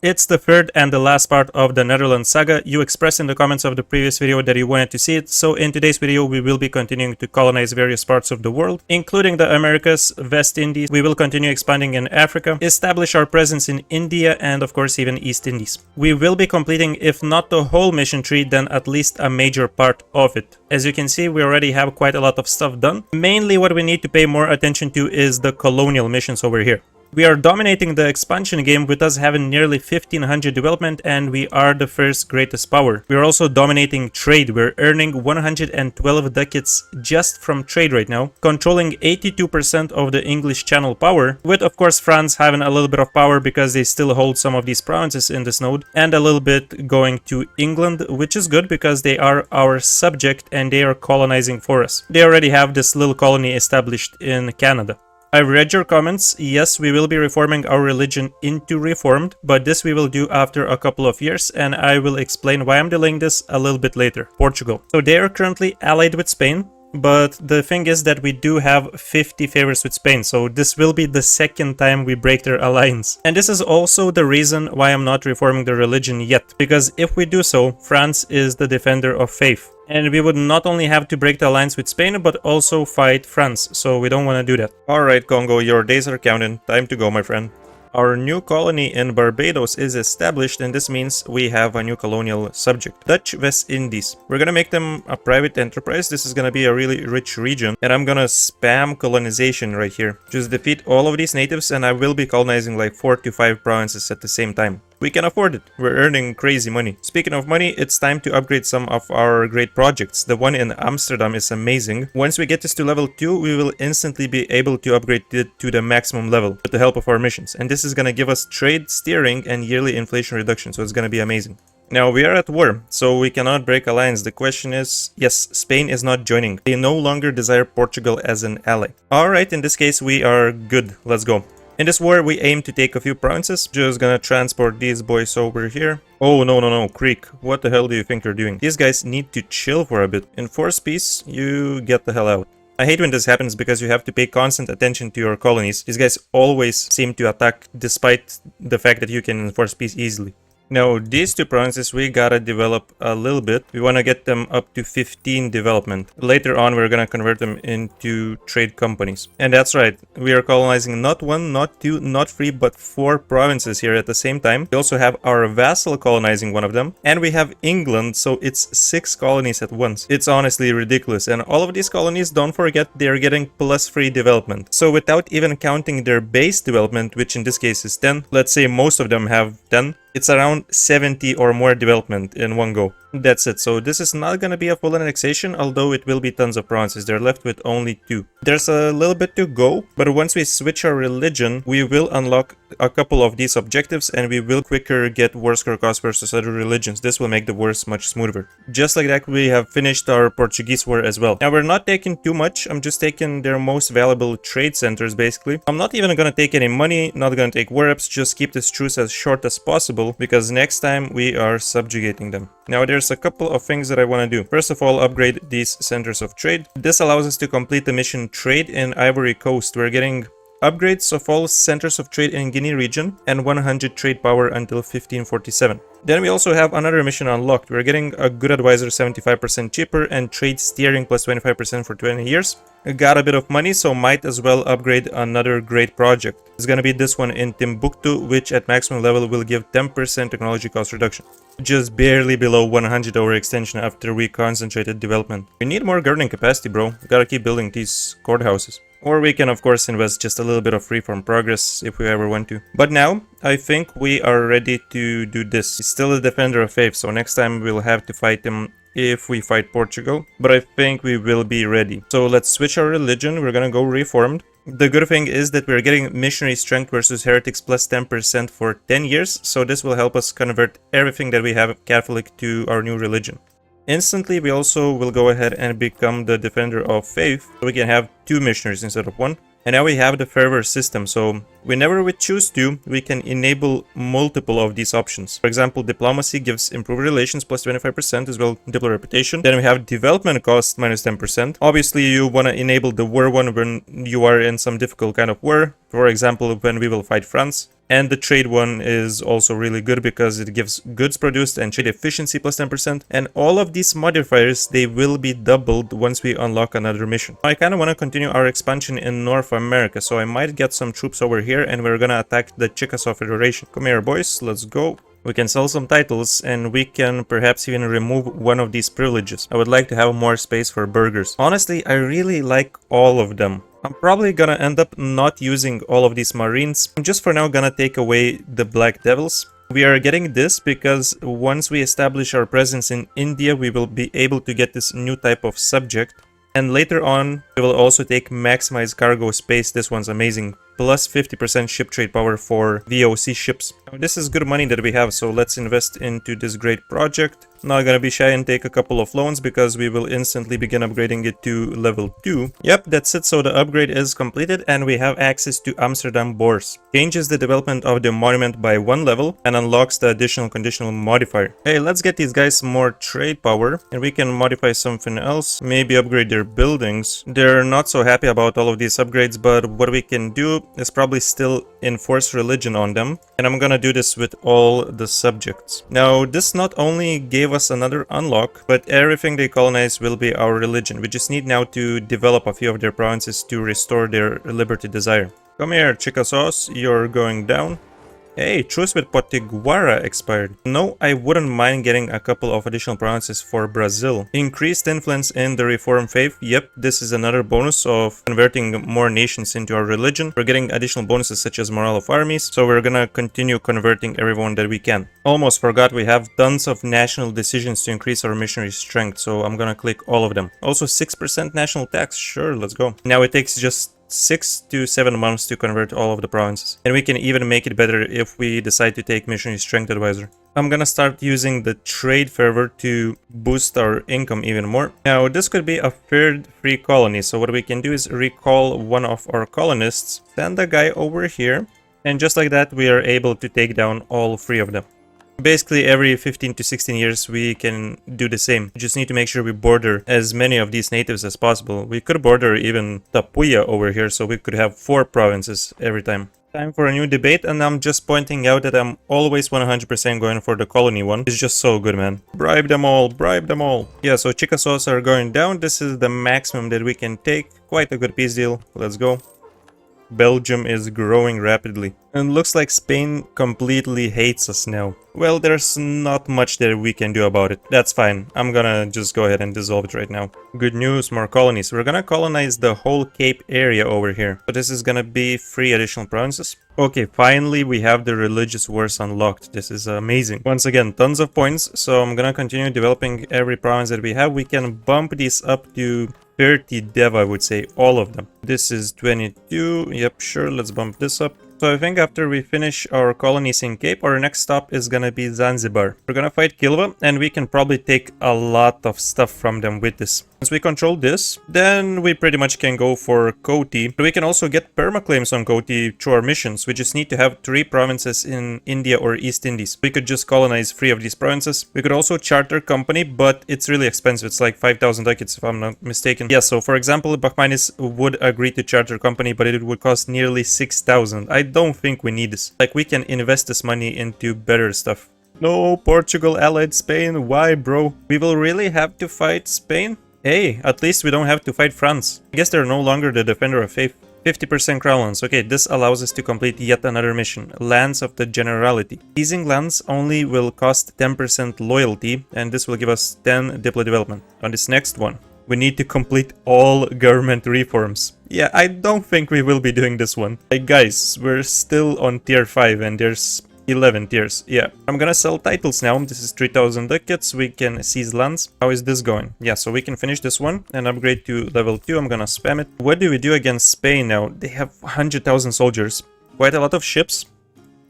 It's the third and the last part of the Netherlands saga. You expressed in the comments of the previous video that you wanted to see it, so in today's video we will be continuing to colonize various parts of the world, including the Americas, West Indies. We will continue expanding in Africa, establish our presence in India, and of course even East Indies. We will be completing, if not the whole mission tree, then at least a major part of it. As you can see, we already have quite a lot of stuff done. Mainly what we need to pay more attention to is the colonial missions over here. We are dominating the expansion game with us having nearly 1500 development, and we are the first greatest power. We are also dominating trade. We're earning 112 ducats just from trade right now, controlling 82% of the English Channel power, with of course France having a little bit of power because they still hold some of these provinces in this node, and a little bit going to England, which is good because they are our subject and they are colonizing for us. They already have this little colony established in Canada. I've read your comments. Yes, we will be reforming our religion into Reformed, but this we will do after a couple of years, and I will explain why I'm delaying this a little bit later. Portugal. So they are currently allied with Spain, but the thing is that we do have 50 favors with Spain, so this will be the second time we break their alliance. And this is also the reason why I'm not reforming the religion yet, because if we do so, France is the defender of faith. And we would not only have to break the alliance with Spain, but also fight France, so we don't want to do that. Alright Congo, your days are counting. Time to go, my friend. Our new colony in Barbados is established, and this means we have a new colonial subject, Dutch West Indies. We're gonna make them a private enterprise. This is gonna be a really rich region, and I'm gonna spam colonization right here. Just defeat all of these natives, and I will be colonizing like 4 to 5 provinces at the same time. We can afford it. We're earning crazy money. Speaking of money, it's time to upgrade some of our great projects. The one in Amsterdam is amazing. Once we get this to level 2, we will instantly be able to upgrade it to the maximum level with the help of our missions. And this is gonna give us trade steering and yearly inflation reduction, so it's gonna be amazing. Now, we are at war, so we cannot break alliance. The question is, yes, Spain is not joining. They no longer desire Portugal as an ally. Alright, in this case, we are good. Let's go. In this war, we aim to take a few provinces. Just gonna transport these boys over here. Oh, no, Creek. What the hell do you think you're doing? These guys need to chill for a bit. Enforce peace, you get the hell out. I hate when this happens because you have to pay constant attention to your colonies. These guys always seem to attack despite the fact that you can enforce peace easily. Now, these two provinces we gotta develop a little bit. We wanna get them up to 15 development. Later on, we're gonna convert them into trade companies. And that's right, we are colonizing not 1, not 2, not 3, but 4 provinces here at the same time. We also have our vassal colonizing one of them. And we have England, so it's 6 colonies at once. It's honestly ridiculous. And all of these colonies, don't forget, they are getting +3 development. So without even counting their base development, which in this case is 10, let's say most of them have 10, it's around 70 or more development in one go. That's it. So this is not gonna be a full annexation, although it will be tons of provinces. They're left with only 2. There's a little bit to go, but once we switch our religion, we will unlock a couple of these objectives, and we will quicker get war score cost versus other religions. This will make the wars much smoother. Just like that, we have finished our Portuguese war as well. Now, we're not taking too much. I'm just taking their most valuable trade centers, basically. I'm not even gonna take any money, not gonna take war reps, just keep this truce as short as possible, because next time we are subjugating them. Now, there's a couple of things that I want to do. First of all, upgrade these centers of trade. This allows us to complete the mission trade in Ivory Coast. We're getting upgrades of all centers of trade in Guinea region and 100 trade power until 1547. Then we also have another mission unlocked. We're getting a good advisor 75% cheaper and trade steering plus 25% for 20 years. We got a bit of money, so might as well upgrade another great project. It's gonna be this one in Timbuktu, which at maximum level will give 10% technology cost reduction. Just barely below 100 over extension after we concentrated development. We need more governing capacity, bro. We gotta keep building these courthouses. Or we can of course invest just a little bit of freeform progress if we ever want to. But now, I think we are ready to do this. He's still a defender of faith, so next time we'll have to fight him if we fight Portugal. But I think we will be ready. So let's switch our religion. We're gonna go Reformed. The good thing is that we're getting missionary strength versus heretics plus 10% for 10 years. So this will help us convert everything that we have Catholic to our new religion. Instantly, we also will go ahead and become the defender of faith, so we can have 2 missionaries instead of 1. And now we have the fervor system, so whenever we choose to, we can enable multiple of these options. For example, diplomacy gives improved relations plus 25% as well, diplomatic reputation. Then we have development cost minus 10%. Obviously, you want to enable the war one when you are in some difficult kind of war. For example, when we will fight France. And the trade one is also really good because it gives goods produced and trade efficiency plus 10%. And all of these modifiers, they will be doubled once we unlock another mission. I kind of want to continue our expansion in North America, so I might get some troops over here and we're gonna attack the Chickasaw Federation. Come here, boys, let's go. We can sell some titles and we can perhaps even remove one of these privileges. I would like to have more space for burgers. Honestly, I really like all of them. I'm probably gonna end up not using all of these marines. I'm just for now gonna take away the Black Devils. We are getting this because once we establish our presence in India, we will be able to get this new type of subject. And later on, we will also take maximize cargo space. This one's amazing. Plus 50% ship trade power for VOC ships. Now, this is good money that we have, so let's invest into this great project. Not gonna be shy and take a couple of loans because we will instantly begin upgrading it to level 2. Yep, that's it. So the upgrade is completed and we have access to Amsterdam Bourse. Changes the development of the monument by 1 level and unlocks the additional conditional modifier. Hey, let's get these guys more trade power and we can modify something else. Maybe upgrade their buildings. They're not so happy about all of these upgrades, but what we can do is probably still enforce religion on them. And I'm gonna do this with all the subjects. Now, this not only gave us another unlock, but everything they colonize will be our religion. We just need now to develop a few of their provinces to restore their liberty desire. Come here, Chickasaws, you're going down. Hey, truce with Potiguara expired. No, I wouldn't mind getting a couple of additional provinces for Brazil. Increased influence in the Reform faith. Yep, this is another bonus of converting more nations into our religion. We're getting additional bonuses such as morale of armies, so we're gonna continue converting everyone that we can. Almost forgot we have tons of national decisions to increase our missionary strength, so I'm gonna click all of them. Also 6% national tax, sure, let's go. Now it takes just 6 to 7 months to convert all of the provinces. And we can even make it better if we decide to take missionary strength advisor. I'm gonna start using the trade fervor to boost our income even more. Now this could be a third free colony, so what we can do is recall one of our colonists, send a guy over here, and just like that we are able to take down all 3 of them. Basically every 15 to 16 years we can do the same. We just need to make sure we border as many of these natives as possible. We could border even Tapuya over here, so we could have 4 provinces every time. Time for a new debate, and I'm just pointing out that I'm always 100% going for the colony one. It's just so good, man. Bribe them all, bribe them all. Yeah, so Chickasaws are going down. This is the maximum that we can take. Quite a good peace deal. Let's go. Belgium is growing rapidly. And looks like Spain completely hates us now. Well, there's not much that we can do about it. That's fine. I'm gonna just go ahead and dissolve it right now. Good news, more colonies. We're gonna colonize the whole Cape area over here. So this is gonna be 3 additional provinces. Okay, finally we have the religious wars unlocked. This is amazing. Once again, tons of points. So I'm gonna continue developing every province that we have. We can bump these up to 30 dev, I would say, all of them. This is 22. Yep, sure, let's bump this up. So I think after we finish our colonies in Cape, our next stop is gonna be Zanzibar. We're gonna fight Kilwa, and we can probably take a lot of stuff from them with this. Once we control this, then we pretty much can go for Koti. We can also get permaclaims on Koti through our missions. We just need to have 3 provinces in India or East Indies. We could just colonize 3 of these provinces. We could also charter company, but it's really expensive. It's like 5,000 ducats if I'm not mistaken. Yeah, so for example, Bachmanis would agree to charter company, but it would cost nearly 6,000. I don't think we need this. Like, we can invest this money into better stuff. No, Portugal allied Spain. Why, bro? We will really have to fight Spain? Hey, at least we don't have to fight France. I guess they're no longer the defender of faith. 50% crown lands. Okay, this allows us to complete yet another mission. Lands of the Generality. Seizing lands only will cost 10% loyalty, and this will give us 10 diplo development. On this next one, we need to complete all government reforms. Yeah, I don't think we will be doing this one. Like, guys, we're still on tier 5 and there's 11 tiers. Yeah, I'm gonna sell titles now. This is 3,000 ducats. We can seize lands. How is this going? Yeah, so we can finish this one and upgrade to level 2. I'm gonna spam it. What do we do against Spain now? They have 100,000 soldiers. Quite a lot of ships.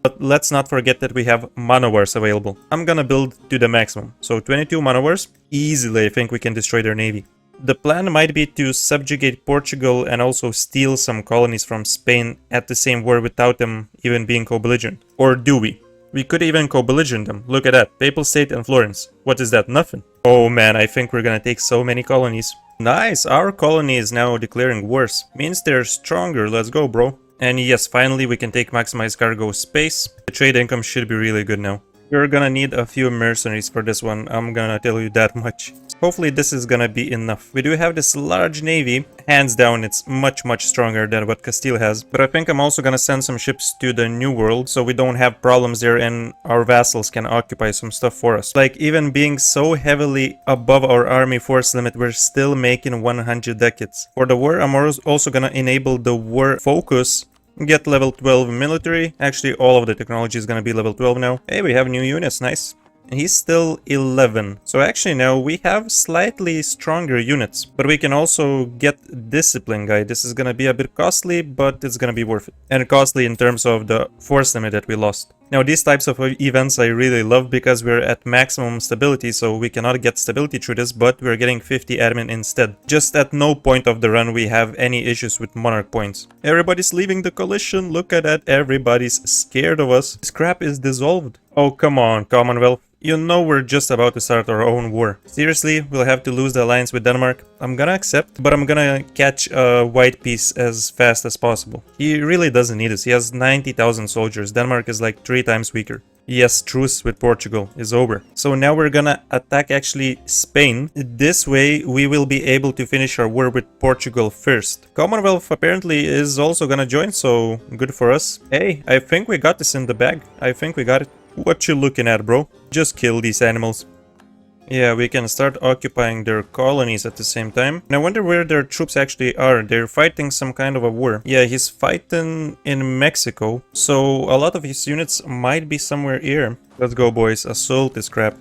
But let's not forget that we have manowars available. I'm gonna build to the maximum. So 22 manowars. Easily, I think we can destroy their navy. The plan might be to subjugate Portugal and also steal some colonies from Spain at the same war without them even being co-belligerent. Or do we? We could even co-belligerent them. Look at that. Papal State and Florence. What is that? Nothing. Oh man, I think we're gonna take so many colonies. Nice, our colony is now declaring wars. Means they're stronger. Let's go, bro. And yes, finally we can take maximize cargo space. The trade income should be really good now. We're gonna need a few mercenaries for this one, I'm gonna tell you that much. Hopefully this is gonna be enough. We do have this large navy. Hands down, it's much stronger than what Castile has. But I think I'm also gonna send some ships to the New World so we don't have problems there and our vassals can occupy some stuff for us. Like, even being so heavily above our army force limit, we're still making 100 ducats. For the war, I'm also gonna enable the war focus. Get level 12 military. Actually, all of the technology is gonna be level 12 now. Hey, we have new units, nice. And he's still 11. So actually now we have slightly stronger units. But we can also get discipline guy. This is gonna be a bit costly, but it's gonna be worth it. And costly in terms of the force limit that we lost. Now these types of events I really love because we're at maximum stability, so we cannot get stability through this, but we're getting 50 admin instead. Just at no point of the run we have any issues with monarch points. Everybody's leaving the coalition, look at that, everybody's scared of us. Scrap is dissolved. Oh come on, Commonwealth. You know we're just about to start our own war. Seriously, we'll have to lose the alliance with Denmark. I'm gonna accept, but I'm gonna catch a white piece as fast as possible. He really doesn't need us. He has 90,000 soldiers. Denmark is like 3 times weaker. Yes, truce with Portugal is over. So now we're gonna attack actually Spain. This way we will be able to finish our war with Portugal first. Commonwealth apparently is also gonna join, so good for us. Hey, I think we got this in the bag. I think we got it. What you looking at, bro? Just kill these animals. Yeah, we can start occupying their colonies at the same time. And I wonder where their troops actually are. They're fighting some kind of a war. Yeah, he's fighting in Mexico. So a lot of his units might be somewhere here. Let's go, boys. Assault is crap.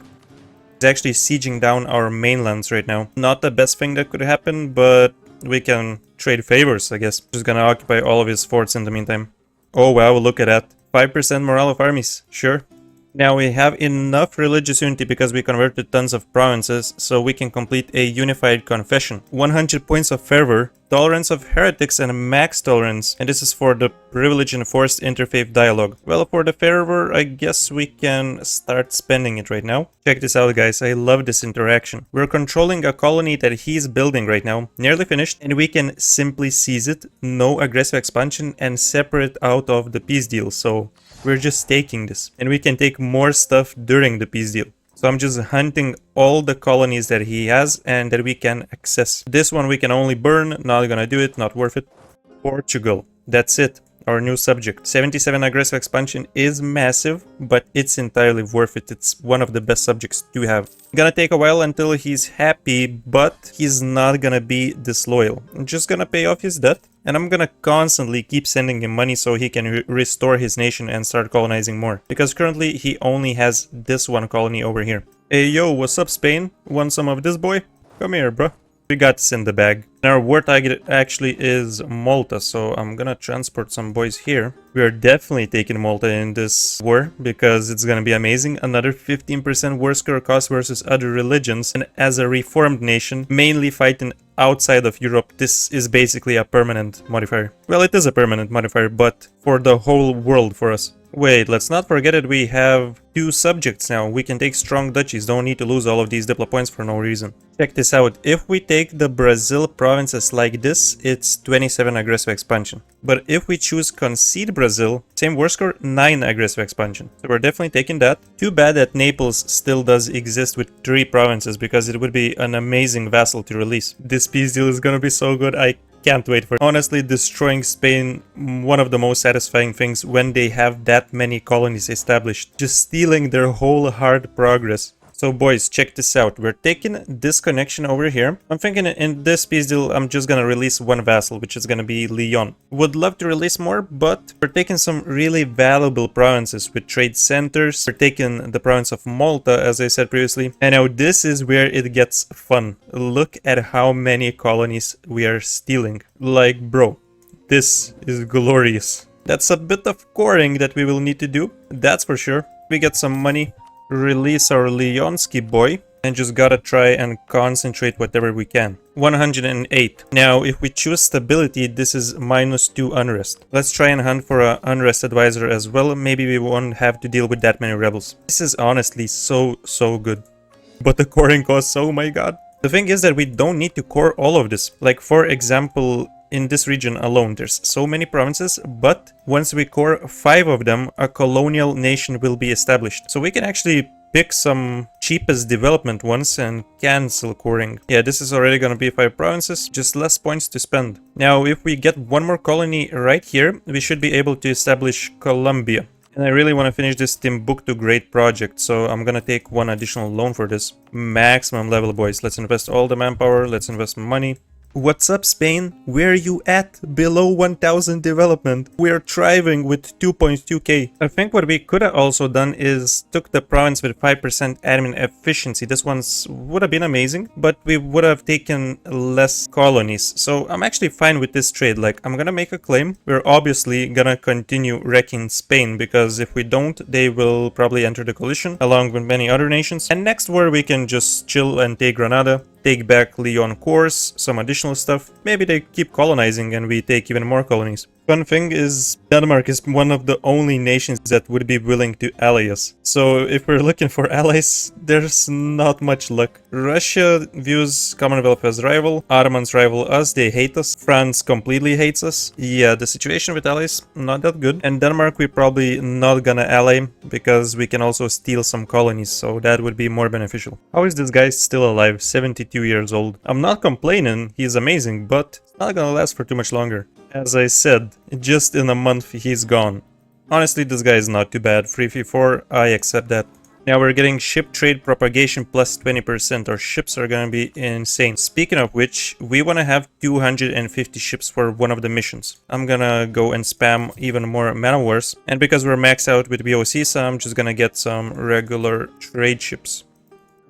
He's actually sieging down our mainlands right now. Not the best thing that could happen, but we can trade favors, I guess. Just gonna occupy all of his forts in the meantime. Oh wow, look at that. 5% morale of armies. Sure. Now we have enough religious unity because we converted tons of provinces, so we can complete a unified confession. 100 points of fervor, tolerance of heretics and max tolerance, and this is for the privilege and forced interfaith dialogue. Well, for the fervor, I guess we can start spending it right now. Check this out, guys, I love this interaction. We're controlling a colony that he's building right now, nearly finished, and we can simply seize it, no aggressive expansion, and separate out of the peace deal, so we're just taking this. And we can take more stuff during the peace deal. So I'm just hunting all the colonies that he has and that we can access. This one we can only burn, not gonna do it, not worth it. Portugal, that's it. Our new subject. 77 aggressive expansion is massive, but it's entirely worth it. It's one of the best subjects to have. Gonna take a while until he's happy, but he's not gonna be disloyal. I'm just gonna pay off his debt, and I'm gonna constantly keep sending him money so he can restore his nation and start colonizing more. Because currently he only has this one colony over here. Hey yo, what's up Spain? Want some of this boy? Come here, bro. We got this in the bag. And our war target actually is Malta, so I'm gonna transport some boys here. We are definitely taking Malta in this war because it's gonna be amazing. Another 15% war score cost versus other religions, and as a reformed nation, mainly fighting outside of Europe, this is basically a permanent modifier. Well, it is a permanent modifier, but for the whole world for us. Wait, let's not forget that we have 2 subjects now. We can take strong duchies, don't need to lose all of these diplo points for no reason. Check this out, if we take the Brazil provinces like this, it's 27 aggressive expansion. But if we choose concede Brazil, same war score, 9 aggressive expansion. So we're definitely taking that. Too bad that Naples still does exist with 3 provinces because it would be an amazing vassal to release. This peace deal is gonna be so good, I can't wait for it. Honestly, destroying Spain, one of the most satisfying things when they have that many colonies established. Just stealing their whole hard progress. So boys, check this out. We're taking this connection over here. I'm thinking in this peace deal, I'm just gonna release 1 vassal, which is gonna be Lyon. Would love to release more, but we're taking some really valuable provinces with trade centers. We're taking the province of Malta, as I said previously. And now this is where it gets fun. Look at how many colonies we are stealing. Like, bro, this is glorious. That's a bit of coring that we will need to do, that's for sure. We get some money. Release our Lyonsky boy and just gotta try and concentrate whatever we can. 108. Now if we choose stability, this is -2 unrest. Let's try and hunt for an unrest advisor as well. Maybe we won't have to deal with that many rebels. This is honestly so good. But the coring costs, oh my god. The thing is that we don't need to core all of this. Like for example, in this region alone. There's so many provinces, but once we core 5 of them, a colonial nation will be established. So we can actually pick some cheapest development ones and cancel coring. Yeah, this is already gonna be 5 provinces, just less points to spend. Now, if we get one more colony right here, we should be able to establish Colombia. And I really want to finish this Timbuktu Great project, so I'm gonna take one additional loan for this. Maximum level, boys. Let's invest all the manpower, let's invest money. What's up, Spain? Where are you at? Below 1000 development. We are thriving with 2.2k. I think what we could have also done is took the province with 5% admin efficiency. This one's would have been amazing, but we would have taken less colonies. So I'm actually fine with this trade. Like, I'm gonna make a claim. We're obviously gonna continue wrecking Spain, because if we don't, they will probably enter the coalition along with many other nations. And next war we can just chill and take Granada. Take back Leon cores, some additional stuff. Maybe they keep colonizing and we take even more colonies. Fun thing is, Denmark is one of the only nations that would be willing to ally us. So if we're looking for allies, there's not much luck. Russia views Commonwealth as rival. Ottomans rival us, they hate us. France completely hates us. Yeah, the situation with allies, not that good. And Denmark, we probably not gonna ally, because we can also steal some colonies, so that would be more beneficial. How is this guy still alive? 72 years old. I'm not complaining, he's amazing, but it's not gonna last for too much longer. As I said, just in a month he's gone. Honestly, this guy is not too bad. 3v4, I accept that. Now we're getting ship trade propagation plus 20%. Our ships are gonna be insane. Speaking of which, we wanna have 250 ships for one of the missions. I'm gonna go and spam even more man wars. And because we're maxed out with BOC, so I'm just gonna get some regular trade ships.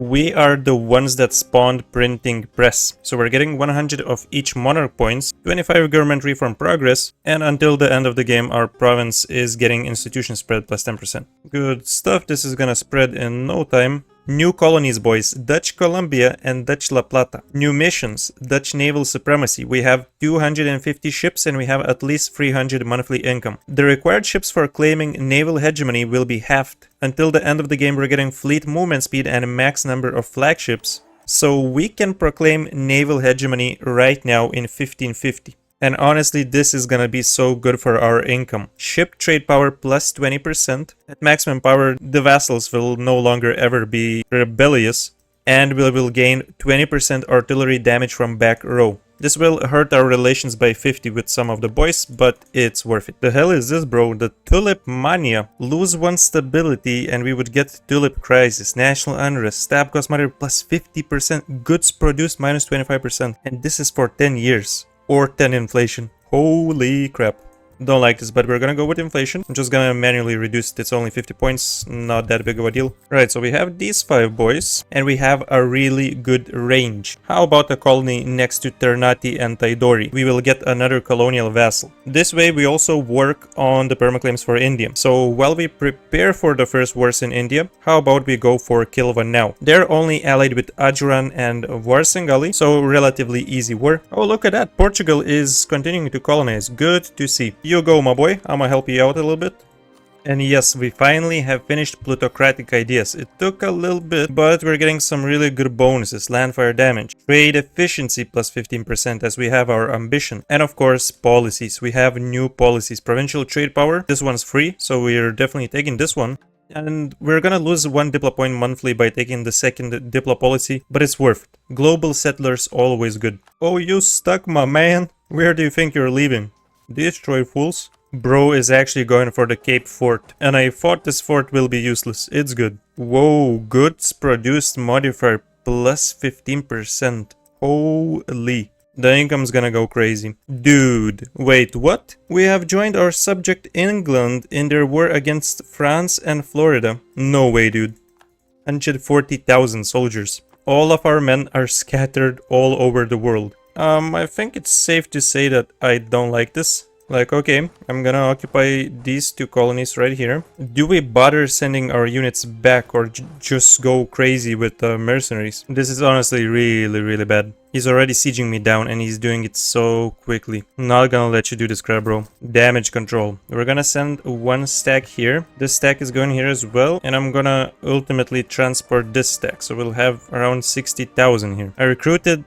We are the ones that spawned printing press, so we're getting 100 of each monarch points, 25 government reform progress, and until the end of the game our province is getting institution spread plus 10%. Good stuff, this is gonna spread in no time. New colonies, boys. Dutch Columbia and Dutch La Plata. New missions. Dutch naval supremacy. We have 250 ships and we have at least 300 monthly income. The required ships for claiming naval hegemony will be halved. Until the end of the game we're getting fleet movement speed and a max number of flagships. So we can proclaim naval hegemony right now in 1550. And honestly, this is gonna be so good for our income. Ship trade power plus 20%. At maximum power, the vassals will no longer ever be rebellious. And we will gain 20% artillery damage from back row. This will hurt our relations by 50 with some of the boys, but it's worth it. The hell is this, bro? The Tulip Mania. Lose 1 stability and we would get Tulip Crisis. National Unrest. Stab cost matter plus 50%. Goods produced minus 25%. And this is for 10 years. Or 10 inflation. Holy crap. Don't like this, but we're gonna go with inflation. I'm just gonna manually reduce it. It's only 50 points, not that big of a deal. Right, so we have these 5 boys, and we have a really good range. How about a colony next to Ternate and Taidori? We will get another colonial vassal. This way we also work on the permaclaims for India. So while we prepare for the first wars in India, how about we go for Kilva now? They're only allied with Ajuran and Warsangali, so relatively easy war. Oh, look at that. Portugal is continuing to colonize. Good to see. You go, my boy. I'ma help you out a little bit. And yes, we finally have finished plutocratic ideas. It took a little bit, but we're getting some really good bonuses. Landfire damage, trade efficiency plus 15% as we have our ambition. And of course, policies. We have new policies. Provincial trade power. This one's free, so we're definitely taking this one. And we're gonna lose 1 diplo point monthly by taking the second diplo policy, but it's worth it. Global settlers always good. Oh, you stuck, my man. Where do you think you're leaving? Destroy fools. Bro is actually going for the Cape Fort. And I thought this fort will be useless. It's good. Whoa, goods produced modifier plus 15%. Holy. The income's gonna go crazy. Dude, wait, what? We have joined our subject England in their war against France and Florida. No way, dude. 140,000 soldiers. All of our men are scattered all over the world. I think it's safe to say that I don't like this. Like, okay, I'm gonna occupy these 2 colonies right here. Do we bother sending our units back or just go crazy with mercenaries? This is honestly really bad. He's already sieging me down and he's doing it so quickly. Not gonna let you do this crap, bro. Damage control. We're gonna send 1 stack here. This stack is going here as well. And I'm gonna ultimately transport this stack. So we'll have around 60,000 here. I recruited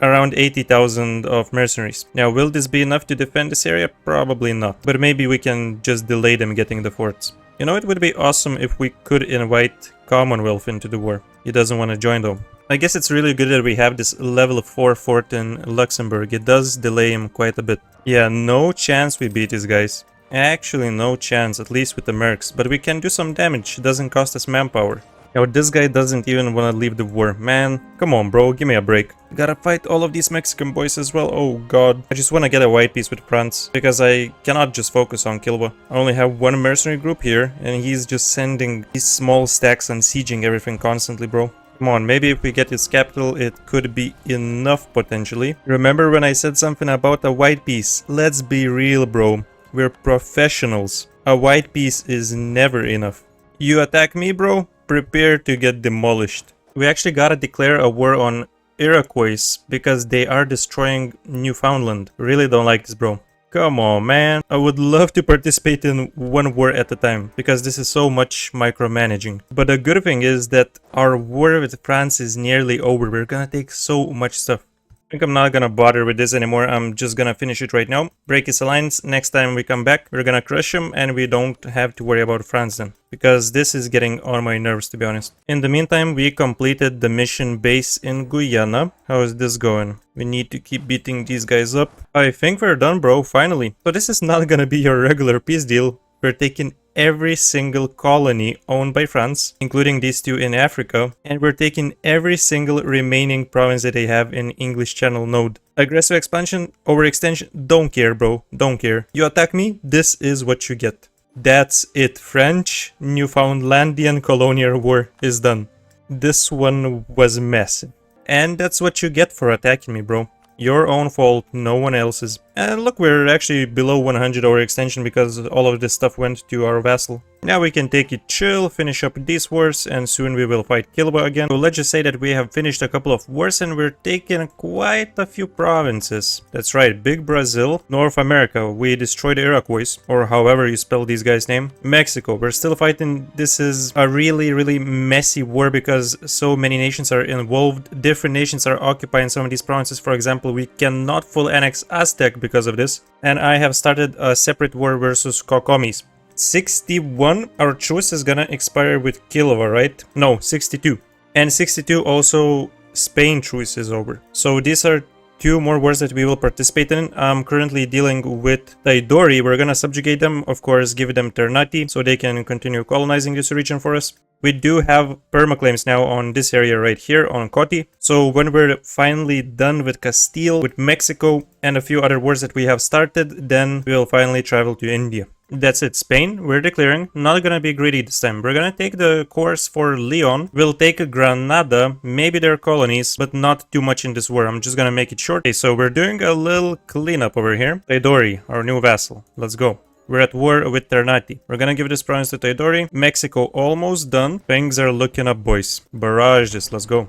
around 80,000 of mercenaries. Now, will this be enough to defend this area? Probably not. But maybe we can just delay them getting the forts. You know, it would be awesome if we could invite Commonwealth into the war. He doesn't want to join though. I guess it's really good that we have this level 4 fort in Luxembourg. It does delay him quite a bit. Yeah, no chance we beat these guys. Actually, no chance, at least with the mercs. But we can do some damage. It doesn't cost us manpower. Now, this guy doesn't even want to leave the war. Man, come on, bro, give me a break. Gotta fight all of these Mexican boys as well. Oh, God. I just want to get a white piece with France, because I cannot just focus on Kilwa. I only have one mercenary group here, and he's just sending these small stacks and sieging everything constantly, bro. Come on, maybe if we get his capital, it could be enough, potentially. Remember when I said something about a white piece? Let's be real, bro. We're professionals. A white piece is never enough. You attack me, bro? Prepare to get demolished. We actually gotta declare a war on Iroquois because they are destroying Newfoundland. Really don't like this, bro. Come on, man. I would love to participate in one war at a time because this is so much micromanaging. But the good thing is that our war with France is nearly over. We're gonna take so much stuff. I think I'm not gonna bother with this anymore. I'm just gonna finish it right now. Break his alliance. Next time we come back, we're gonna crush him and we don't have to worry about France then. Because this is getting on my nerves, to be honest. In the meantime, we completed the mission base in Guyana. How is this going? We need to keep beating these guys up. I think we're done, bro, finally. So this is not gonna be your regular peace deal. We're taking every single colony owned by France, including these two in Africa, and we're taking every single remaining province that they have in English Channel node. Aggressive expansion, overextension, don't care, bro, don't care. You attack me, this is what you get. That's it. French Newfoundlandian colonial war is done. This one was massive. And that's what you get for attacking me, bro. Your own fault, no one else's. And look, we're actually below 100 overextension because all of this stuff went to our vassal. Now we can take it chill, finish up these wars, and soon we will fight Kilwa again. So let's just say that we have finished a couple of wars and we're taking quite a few provinces. That's right, Big Brazil, North America, we destroyed Iroquois, or however you spell these guys' name. Mexico, we're still fighting. This is a really messy war because so many nations are involved. Different nations are occupying some of these provinces. For example, we cannot full annex Aztec because of this. And I have started a separate war versus Kokomis. 61, our truce is gonna expire with Kilwa, right? No, 62. And 62 also Spain truce is over. So these are two more wars that we will participate in. I'm currently dealing with Taidori. We're gonna subjugate them, of course, give them Ternate so they can continue colonizing this region for us. We do have permaclaims now on this area right here on Coti. So when we're finally done with Castile, with Mexico, and a few other wars that we have started, then we'll finally travel to India. That's it, Spain, we're declaring. Not gonna be greedy this time. We're gonna take the course for Leon. We'll take Granada, maybe their colonies, but not too much in this war. I'm just gonna make it short. Okay, so we're doing a little cleanup over here. Taidori, our new vassal. Let's go. We're at war with Ternate. We're gonna give this province to Taidori. Mexico almost done. Things are looking up, boys. Barrage this, let's go.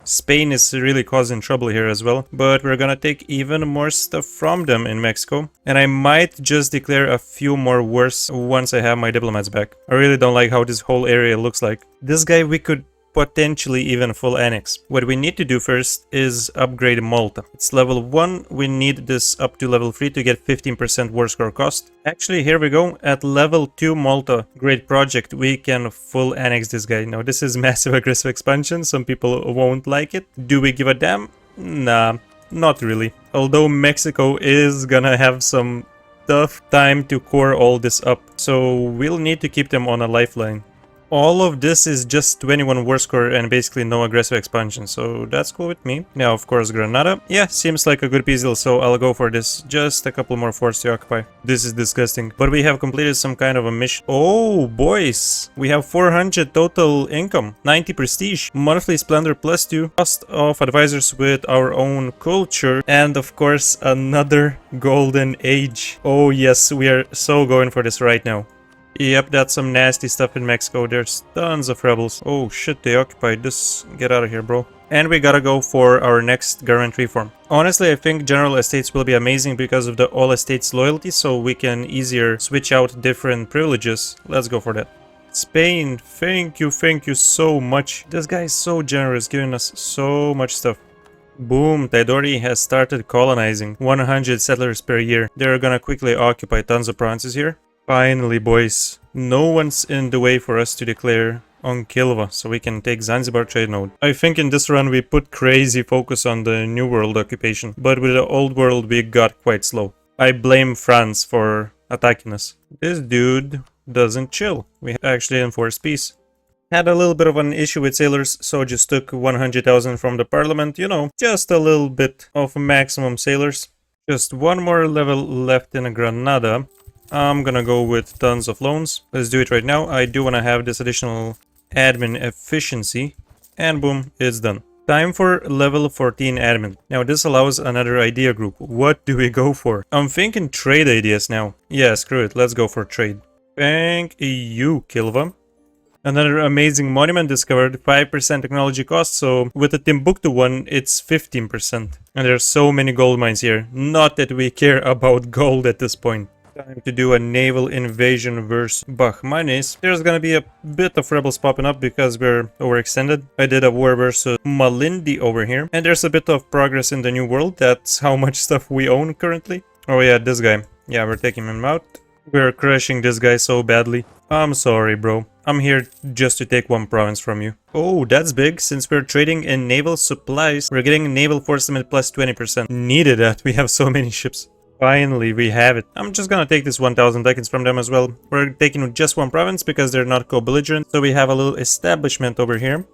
Spain is really causing trouble here as well, but we're gonna take even more stuff from them in Mexico. And I might just declare a few more wars once I have my diplomats back. I really don't like how this whole area looks like. This guy we could potentially even full annex. What we need to do first is upgrade Malta. It's level 1, we need this up to level 3 to get 15% war score cost. Actually, here we go, at level 2 Malta, great project, we can full annex this guy. Now this is massive aggressive expansion, some people won't like it. Do we give a damn? Nah, not really. Although Mexico is gonna have some tough time to core all this up, so we'll need to keep them on a lifeline. All of this is just 21 war score and basically no aggressive expansion, so that's cool with me. Now, of course, Granada. Yeah, seems like a good piece deal, so I'll go for this. Just a couple more forts to occupy. This is disgusting. But we have completed some kind of a mission. Oh, boys! We have 400 total income, 90 prestige, monthly splendor +2, cost of advisors with our own culture, and of course, another golden age. Oh yes, we are so going for this right now. Yep, that's some nasty stuff in Mexico. There's tons of rebels. Oh shit, they occupied this. Get out of here, bro. And we gotta go for our next government reform. Honestly, I think General Estates will be amazing because of the All Estates loyalty, so we can easier switch out different privileges. Let's go for that. Spain, thank you so much. This guy is so generous, giving us so much stuff. Boom, Tidori has started colonizing. 100 settlers per year. They're gonna quickly occupy tons of provinces here. Finally, boys. No one's in the way for us to declare on Kilva, so we can take Zanzibar trade node. I think in this run we put crazy focus on the New World occupation, but with the Old World we got quite slow. I blame France for attacking us. This dude doesn't chill. We actually enforced peace. Had a little bit of an issue with sailors, so just took 100,000 from the parliament, you know, just a little bit of maximum sailors. Just one more level left in Granada. I'm gonna go with tons of loans. Let's do it right now. I do want to have this additional admin efficiency. And boom, it's done. Time for level 14 admin. Now this allows another idea group. What do we go for? I'm thinking trade ideas now. Yeah, screw it. Let's go for trade. Thank you, Kilva. Another amazing monument discovered, 5% technology cost, so with the Timbuktu one, it's 15%. And there's so many gold mines here. Not that we care about gold at this point. Time to do a naval invasion versus Bahmanis. There's gonna be a bit of rebels popping up because we're overextended. I did a war versus Malindi over here. And there's a bit of progress in the New World. That's how much stuff we own currently. Oh yeah, this guy. Yeah, we're taking him out. We're crushing this guy so badly. I'm sorry, bro. I'm here just to take one province from you. Oh, that's big. Since we're trading in naval supplies, we're getting naval force limit plus 20%. Needed that. We have so many ships. Finally, we have it. I'm just gonna take this 1,000 ducats from them as well. We're taking just one province because they're not co-belligerent. So we have a little establishment over here.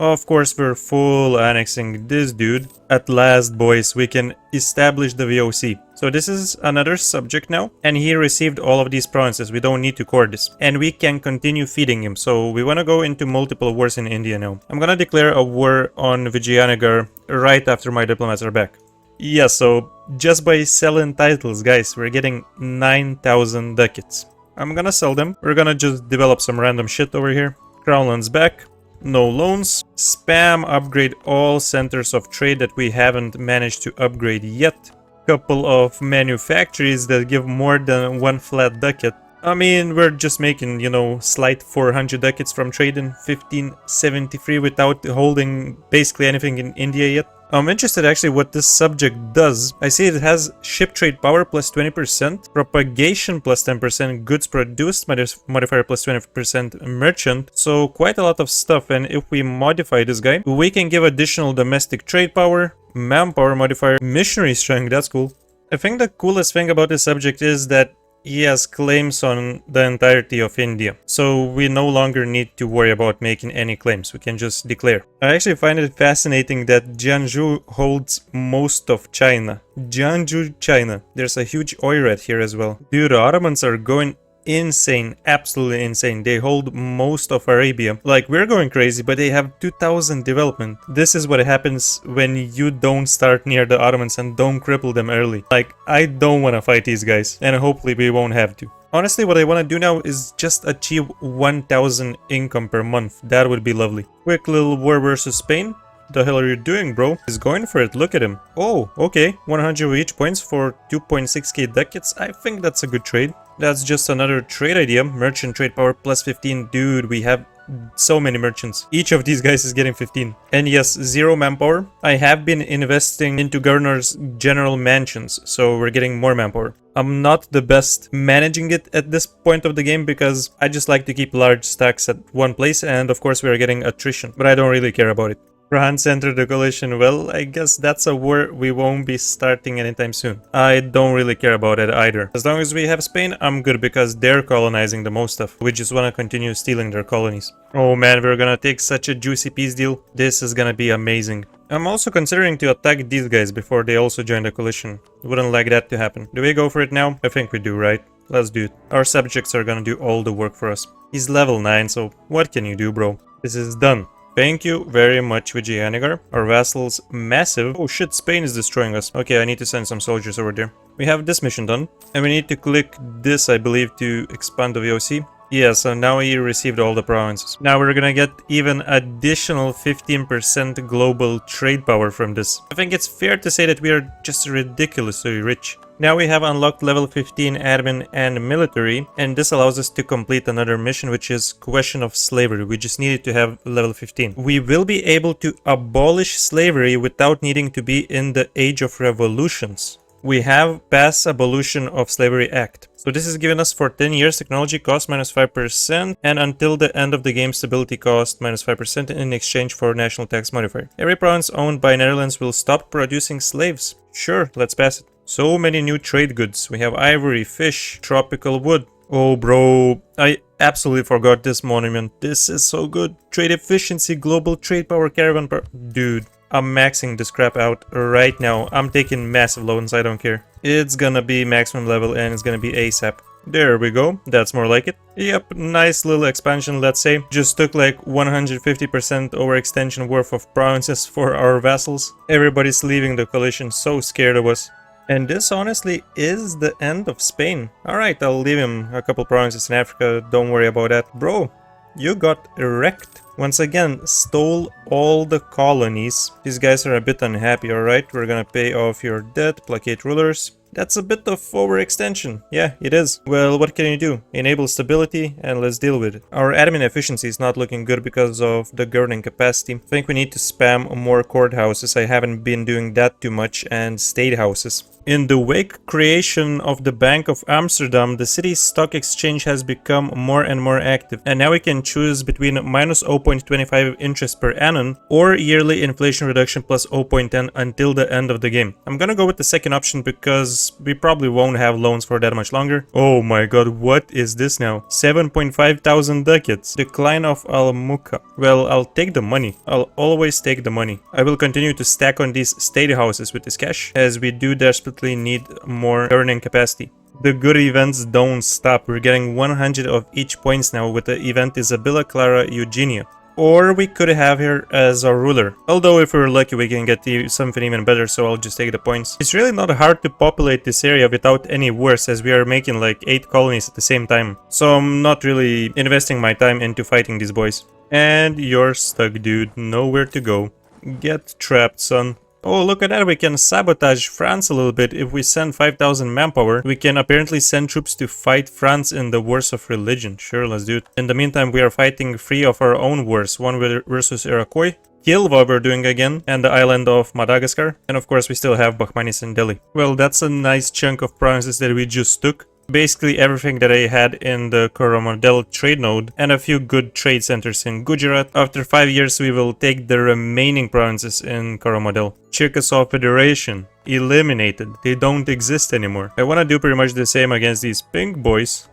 Of course, we're full annexing this dude. At last, boys, we can establish the VOC. So this is another subject now. And he received all of these provinces. We don't need to court this. And we can continue feeding him. So we want to go into multiple wars in India now. I'm going to declare a war on Vidojevic right after my diplomats are back. Yeah, so just by selling titles, guys, we're getting 9,000 ducats. I'm going to sell them. We're going to just develop some random shit over here. Crownland's back. No loans. Spam upgrade all centers of trade that we haven't managed to upgrade yet. Couple of manufactories that give more than one flat ducat. I mean, we're just making, you know, slight 400 ducats from trade in 1573 without holding basically anything in India yet. I'm interested actually what this subject does. I see it has ship trade power plus 20%, propagation plus 10%, goods produced modifier plus 20%, merchant. So quite a lot of stuff, and if we modify this guy, we can give additional domestic trade power, manpower modifier, missionary strength, that's cool. I think the coolest thing about this subject is that he has claims on the entirety of India, so we no longer need to worry about making any claims. We can just declare. I actually find it fascinating that Jiangsu holds most of China. Jiangsu, China. There's a huge oirat here as well. Dude, the Ottomans are going insane, absolutely insane. They hold most of Arabia. Like, we're going crazy, but they have 2000 development. This is what happens when you don't start near the Ottomans and don't cripple them early. Like, I don't want to fight these guys, and hopefully we won't have to. Honestly, what I want to do now is just achieve 1000 income per month. That would be lovely. Quick little war versus Spain. The hell are you doing, bro? He's going for it. Look at him. Oh, okay. 100 of each points for 2.6k ducats. I think that's a good trade. That's just another trade idea. Merchant trade power plus 15. Dude, we have so many merchants. Each of these guys is getting 15. And yes, 0 manpower. I have been investing into governors' general mansions, so we're getting more manpower. I'm not the best managing it at this point of the game because I just like to keep large stacks at one place, and of course we're getting attrition, but I don't really care about it. France entered the coalition. Well, I guess that's a war we won't be starting anytime soon. I don't really care about it either. As long as we have Spain, I'm good because they're colonizing the most stuff. We just want to continue stealing their colonies. Oh man, we're gonna take such a juicy peace deal. This is gonna be amazing. I'm also considering to attack these guys before they also join the coalition. Wouldn't like that to happen. Do we go for it now? I think we do, right? Let's do it. Our subjects are gonna do all the work for us. He's level 9, so what can you do, bro? This is done. Thank you very much, Vidojevic. Our vassals, massive. Oh shit, Spain is destroying us. Okay, I need to send some soldiers over there. We have this mission done. And we need to click this, I believe, to expand the VOC. Yeah, so now he received all the provinces. Now we're gonna get even additional 15% global trade power from this. I think it's fair to say that we are just ridiculously rich. Now we have unlocked level 15 admin and military, and this allows us to complete another mission, which is question of slavery. We just needed to have level 15. We will be able to abolish slavery without needing to be in the age of revolutions. We have passed Abolition of Slavery Act. So this is given us for 10 years technology cost minus 5% and until the end of the game stability cost minus 5% in exchange for national tax modifier. Every province owned by Netherlands will stop producing slaves. Sure, let's pass it. So many new trade goods. We have ivory, fish, tropical wood. Oh bro, I absolutely forgot this monument. This is so good. Trade efficiency, global trade power, caravan power. Dude. I'm maxing this crap out right now. I'm taking massive loans, I don't care. It's gonna be maximum level and it's gonna be ASAP. There we go, that's more like it. Yep, nice little expansion, let's say. Just took like 150% overextension worth of provinces for our vassals. Everybody's leaving the coalition, so scared of us. And this honestly is the end of Spain. Alright, I'll leave him a couple provinces in Africa, don't worry about that. Bro, you got wrecked. Once again, stole all the colonies. These guys are a bit unhappy, alright? We're gonna pay off your debt, placate rulers. That's a bit of overextension. Yeah, it is. Well, what can you do? Enable stability and let's deal with it. Our admin efficiency is not looking good because of the governing capacity. I think we need to spam more courthouses. I haven't been doing that too much, and state houses. In the wake creation of the Bank of Amsterdam, the city's stock exchange has become more and more active, and now we can choose between minus 0.25 interest per annum or yearly inflation reduction plus 0.10 until the end of the game. I'm gonna go with the second option because we probably won't have loans for that much longer. Oh my god, what is this now? 7.5 thousand ducats. Decline of Al-Muka. Well, I'll take the money. I'll always take the money. I will continue to stack on these state houses with this cash, as we do desperately need more earning capacity. The good events don't stop. We're getting 100 of each points now with the event Isabella Clara Eugenia. Or we could have her as our ruler. Although if we're lucky we can get something even better, so I'll just take the points. It's really not hard to populate this area without any wars, as we are making like 8 colonies at the same time. So I'm not really investing my time into fighting these boys. And you're stuck, dude. Nowhere to go. Get trapped, son. Oh, look at that, we can sabotage France a little bit. If we send 5,000 manpower, we can apparently send troops to fight France in the wars of religion. Sure, let's do it. In the meantime, we are fighting 3 of our own wars. One versus Iroquois, Kilva we're doing again, and the island of Madagascar. And of course, we still have Bahmanis and Delhi. Well, that's a nice chunk of provinces that we just took. Basically everything that I had in the Coromandel trade node, and a few good trade centers in Gujarat. After 5 years we will take the remaining provinces in Coromandel. Chickasaw Federation, eliminated. They don't exist anymore. I want to do pretty much the same against these pink boys.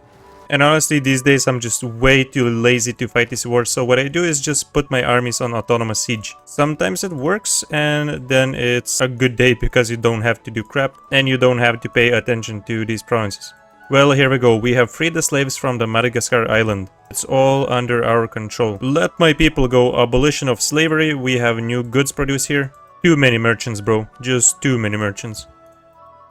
And honestly, these days I'm just way too lazy to fight this war, so what I do is just put my armies on autonomous siege. Sometimes it works, and then it's a good day because you don't have to do crap, and you don't have to pay attention to these provinces. Well, here we go. We have freed the slaves from the Madagascar island. It's all under our control. Let my people go. Abolition of slavery. We have new goods produced here. Too many merchants, bro. Just too many merchants.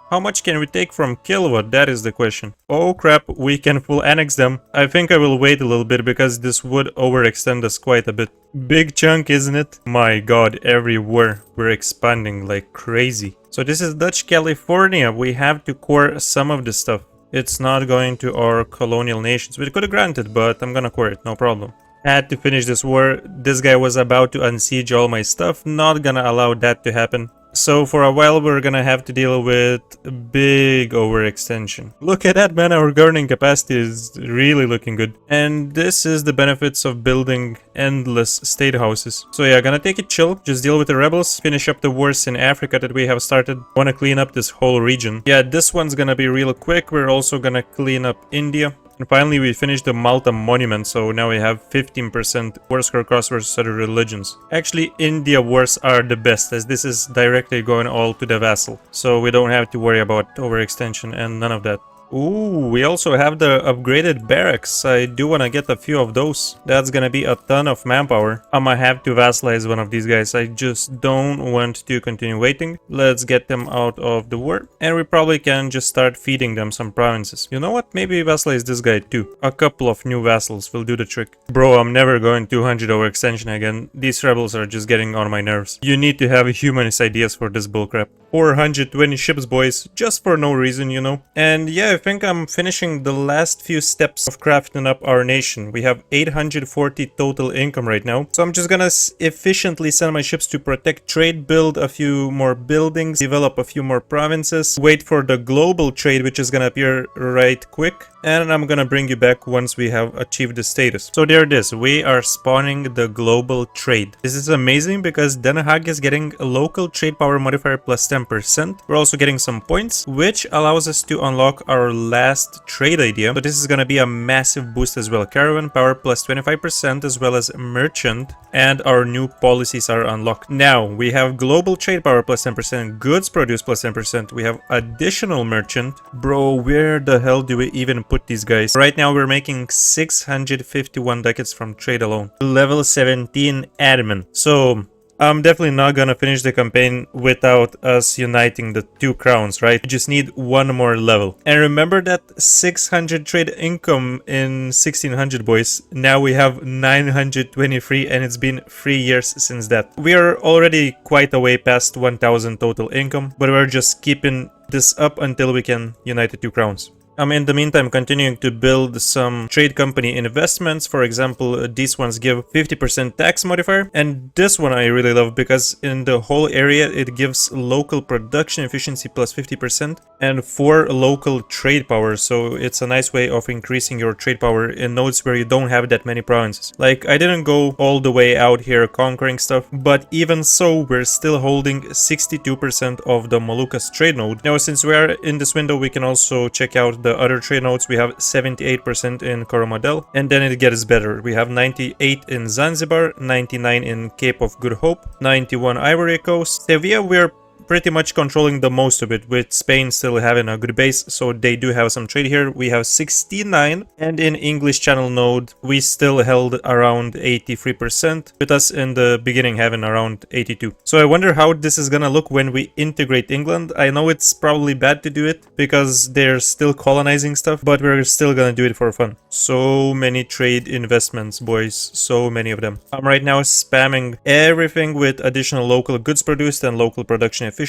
How much can we take from Kilwa? That is the question. Oh crap, we can full annex them. I think I will wait a little bit because this would overextend us quite a bit. Big chunk, isn't it? My god, everywhere we're expanding like crazy. So this is Dutch California. We have to core some of this stuff. It's not going to our colonial nations. We could have granted, but I'm gonna core it, no problem. Had to finish this war. This guy was about to unsiege all my stuff. Not gonna allow that to happen. So for a while we're gonna have to deal with big overextension. Look at that, man, our governing capacity is really looking good. And this is the benefits of building endless state houses. So yeah, gonna take it chill, just deal with the rebels, finish up the wars in Africa that we have started. Wanna clean up this whole region. Yeah, this one's gonna be real quick. We're also gonna clean up India. And finally we finished the Malta monument, so now we have 15% war score cost versus other religions. Actually, India wars are the best, as this is directly going all to the vassal. So we don't have to worry about overextension and none of that. Ooh, we also have the upgraded barracks. I do want to get a few of those. That's gonna be a ton of manpower. I'm gonna have to vassalize one of these guys. I just don't want to continue waiting. Let's get them out of the war. And we probably can just start feeding them some provinces. You know what? Maybe vassalize this guy too. A couple of new vassals will do the trick. Bro, I'm never going 200 overextension again. These rebels are just getting on my nerves. You need to have humanist ideas for this bullcrap. 420 ships, boys, just for no reason, you know. And yeah, I think I'm finishing the last few steps of crafting up our nation. We have 840 total income right now. So I'm just gonna efficiently send my ships to protect trade, build a few more buildings, develop a few more provinces, wait for the global trade, which is gonna appear right quick. And I'm gonna bring you back once we have achieved the status. So there it is. We are spawning the global trade. This is amazing because Den Haag is getting a local trade power modifier plus 10%. We're also getting some points, which allows us to unlock our last trade idea. So this is gonna be a massive boost as well. Caravan power plus 25% as well as merchant. And our new policies are unlocked. Now we have global trade power plus 10%, goods produced plus 10%. We have additional merchant. Bro, where the hell do we even put these guys? Right now we're making 651 ducats from trade alone. Level 17 admin. So I'm definitely not gonna finish the campaign without us uniting the two crowns, right? We just need one more level. And remember that 600 trade income in 1600, boys. Now we have 923 and it's been 3 years since that. We are already quite a way past 1000 total income, but we're just keeping this up until we can unite the two crowns. I'm in the meantime continuing to build some trade company investments. For example, these ones give 50% tax modifier, and this one I really love because in the whole area it gives local production efficiency plus 50% and 4 local trade power. So it's a nice way of increasing your trade power in nodes where you don't have that many provinces. Like, I didn't go all the way out here conquering stuff, but even so we're still holding 62% of the Moluccas trade node. Now since we are in this window, we can also check out the other trade nodes. We have 78% in Coromandel, and then it gets better. We have 98 in Zanzibar, 99 in Cape of Good Hope, 91 Ivory Coast. Sevilla, we're pretty much controlling the most of it, with Spain still having a good base, so they do have some trade here. We have 69, and in English Channel node we still held around 83%, with us in the beginning having around 82. So I wonder how this is gonna look when we integrate England. I know it's probably bad to do it because they're still colonizing stuff, but we're still gonna do it for fun. So many trade investments, boys, so many of them. I'm right now spamming everything with additional local goods produced and local production efficiency.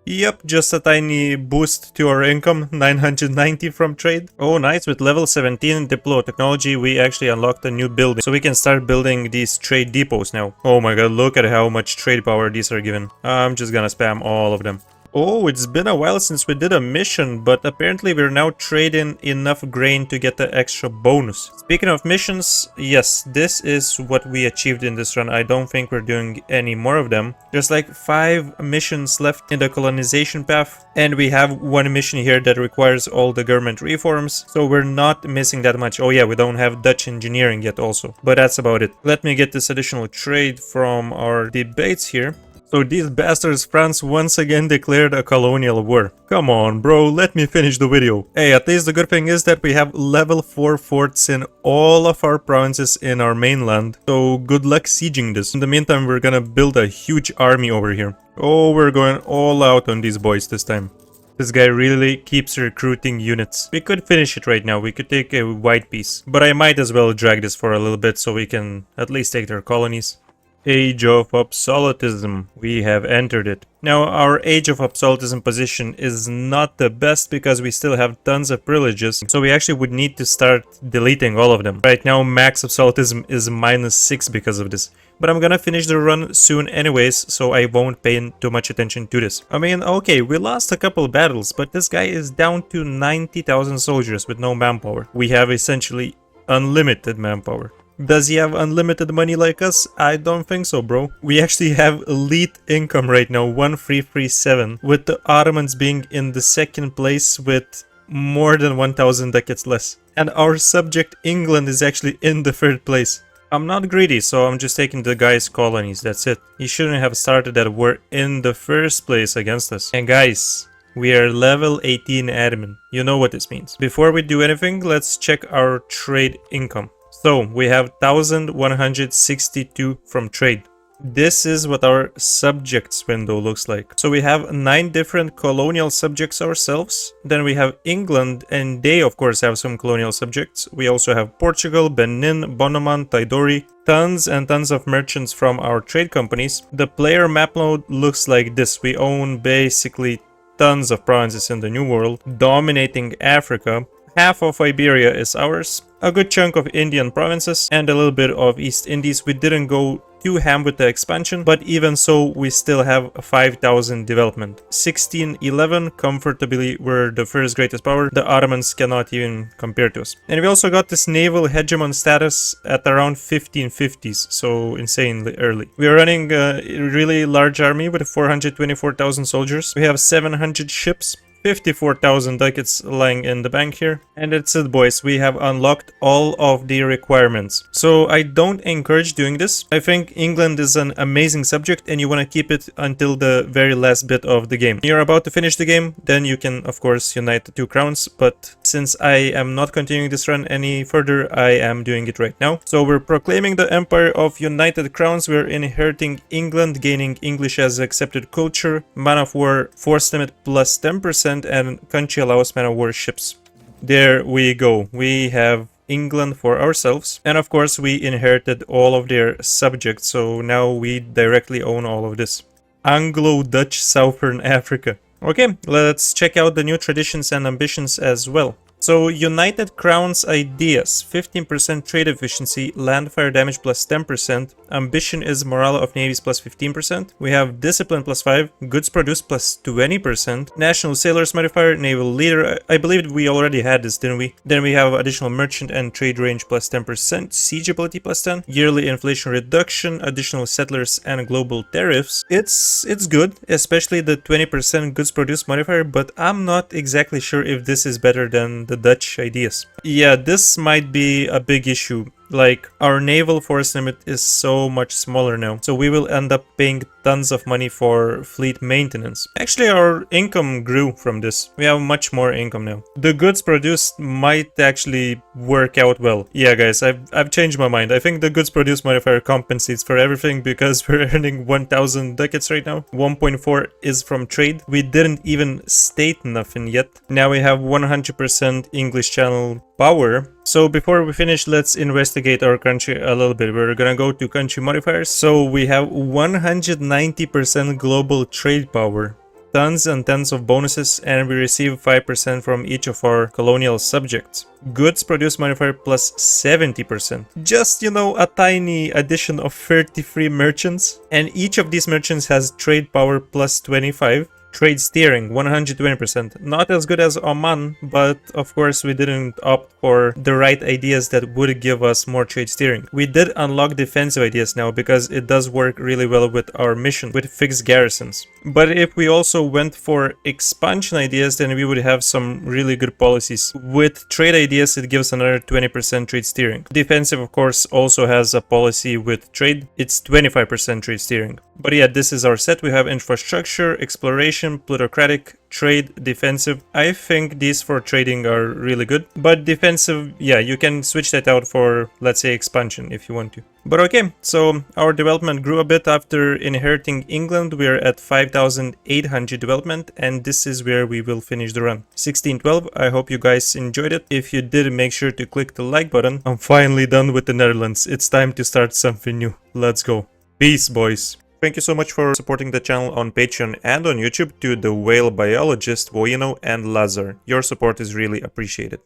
Yep, just a tiny boost to our income, 990 from trade. Oh nice, with level 17 diplo technology we actually unlocked a new building, so we can start building these trade depots now. Oh my god, look at how much trade power these are given. I'm just gonna spam all of them. Oh, it's been a while since we did a mission, but apparently we're now trading enough grain to get the extra bonus. Speaking of missions, yes, this is what we achieved in this run. I don't think we're doing any more of them. There's like 5 missions left in the colonization path, and we have one mission here that requires all the government reforms, so we're not missing that much. Oh yeah, we don't have Dutch engineering yet also, but that's about it. Let me get this additional trade from our debates here. So these bastards, France once again declared a colonial war. Come on, bro, let me finish the video. Hey, at least the good thing is that we have level 4 forts in all of our provinces in our mainland. So good luck sieging this. In the meantime, we're gonna build a huge army over here. Oh, we're going all out on these boys this time. This guy really keeps recruiting units. We could finish it right now. We could take a white piece. But I might as well drag this for a little bit so we can at least take their colonies. Age of Absolutism. We have entered it. Now, our Age of Absolutism position is not the best because we still have tons of privileges, so we actually would need to start deleting all of them. Right now, max Absolutism is -6 because of this. But I'm gonna finish the run soon anyways, so I won't pay too much attention to this. I mean, okay, we lost a couple battles, but this guy is down to 90,000 soldiers with no manpower. We have essentially unlimited manpower. Does he have unlimited money like us? I don't think so, bro. We actually have elite income right now, 1337, with the Ottomans being in the second place with more than 1000 ducats less. And our subject England is actually in the third place. I'm not greedy, so I'm just taking the guy's colonies, that's it. He shouldn't have started that war in the first place against us. And guys, We are level 18 admin. You know what this means. Before we do anything, let's check our trade income. So we have 1162 from trade. This is what our subjects window looks like. So we have 9 different colonial subjects ourselves. Then we have England, and they of course have some colonial subjects. We also have Portugal, Benin, Bonoman, Taidori, tons and tons of merchants from our trade companies. The player map mode looks like this. We own basically tons of provinces in the New World, dominating Africa. Half of Iberia is ours, a good chunk of Indian provinces, and a little bit of East Indies. We didn't go too ham with the expansion, but even so, we still have 5,000 development. 1611, comfortably, we're the first greatest power. The Ottomans cannot even compare to us. And we also got this naval hegemon status at around 1550s, so insanely early. We are running a really large army with 424,000 soldiers. We have 700 ships. 54,000 ducats lying in the bank here. And that's it, boys. We have unlocked all of the requirements. So I don't encourage doing this. I think England is an amazing subject and you want to keep it until the very last bit of the game. When you're about to finish the game, then you can of course unite the 2 crowns. But since I am not continuing this run any further, I am doing it right now. So we're proclaiming the Empire of United Crowns. We're inheriting England, gaining English as accepted culture, man of war force limit plus 10%, and country allows man of war ships. There we go. We have England for ourselves, and of course we inherited all of their subjects, so now we directly own all of this. Anglo-Dutch Southern Africa. Okay, let's check out the new traditions and ambitions as well. So, United Crowns ideas, 15% trade efficiency, land fire damage plus 10%, ambition is morale of navies plus 15%, we have discipline plus 5, goods produced plus 20%, national sailors modifier, naval leader, I believe we already had this, didn't we? Then we have additional merchant and trade range plus 10%, siege ability plus 10, yearly inflation reduction, additional settlers and global tariffs. It's good, especially the 20% goods produced modifier, but I'm not exactly sure if this is better than the Dutch ideas. Yeah, this might be a big issue. Like, our naval force limit is so much smaller now, so we will end up paying tons of money for fleet maintenance. Actually, our income grew from this. We have much more income now. The goods produced might actually work out well. Yeah, guys, I've changed my mind. I think the goods produced modifier compensates for everything because we're earning 1,000 ducats right now. 1.4 is from trade. We didn't even state nothing yet. Now we have 100% English channel power. So before we finish, let's investigate our country a little bit. We're gonna go to country modifiers. So we have 190% global trade power, tons and tons of bonuses, and we receive 5% from each of our colonial subjects. Goods produced modifier plus 70%. Just, you know, a tiny addition of 33 merchants, and each of these merchants has trade power plus 25. Trade steering, 120%. Not as good as Oman, but of course we didn't opt for the right ideas that would give us more trade steering. We did unlock defensive ideas now because it does work really well with our mission, with fixed garrisons. But if we also went for expansion ideas, then we would have some really good policies. With trade ideas, it gives another 20% trade steering. Defensive, of course, also has a policy with trade. It's 25% trade steering. But yeah, this is our set. We have infrastructure, exploration, plutocratic, trade, defensive. I think these for trading are really good. But defensive, yeah, you can switch that out for, let's say, expansion if you want to. But okay, so our development grew a bit after inheriting England. We're at 5,800 development, and this is where we will finish the run. 1612, I hope you guys enjoyed it. If you did, make sure to click the like button. I'm finally done with the Netherlands. It's time to start something new. Let's go. Peace, boys. Thank you so much for supporting the channel on Patreon and on YouTube to the whale biologist, Woeno and Lazar. Your support is really appreciated.